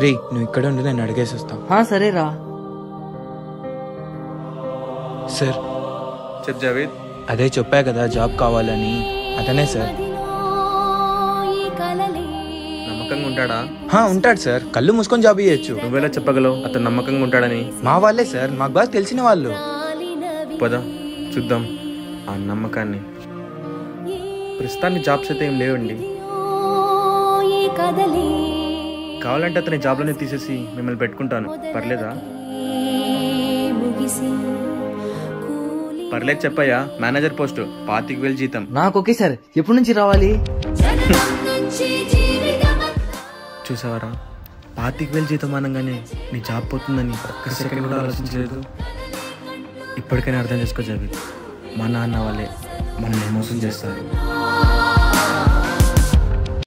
రే నువ్వు ఇక్కడ ఉండి నేను అడిగేసి వస్తావు. సరేరా. సార్ చెప్ జావేద్. అదే చెప్పా కదా జాబ్ కావాలని, అతనే సార్. నమ్మకంగా ఉంటాడా? ఉంటాడు సార్, కళ్ళు మూసుకొని జాబ్ ఇవ్వచ్చు. నువ్వెలా చెప్పగలవు అతను నమ్మకంగా ఉంటాడని? మా వాళ్ళే సార్, మాకు బాగా తెలిసిన వాళ్ళు. పద చూద్దాం ఆ నమ్మకాన్ని. ప్రస్తుతానికి జాబ్స్ అయితే ఏం లేవండి. కావాలంటే అతని జాబ్లోనే తీసేసి మిమ్మల్ని పెట్టుకుంటాను, పర్లేదా? పర్లేదు చెప్పయ్యా. మేనేజర్ పోస్టు, 25,000 జీతం. నాకు ఓకే సార్. ఎప్పటి నుంచి రావాలి? చూసావరా, 25,000 జీతం అనగానే నీ జాబ్ పోతుందని ఒక్క సెకండ్ కూడా ఆలోచించలేదు. ఇప్పటికైనా అర్థం చేసుకో జావేద్, మా నాన్న వాళ్ళే మనల్ని మోసం చేస్తారు.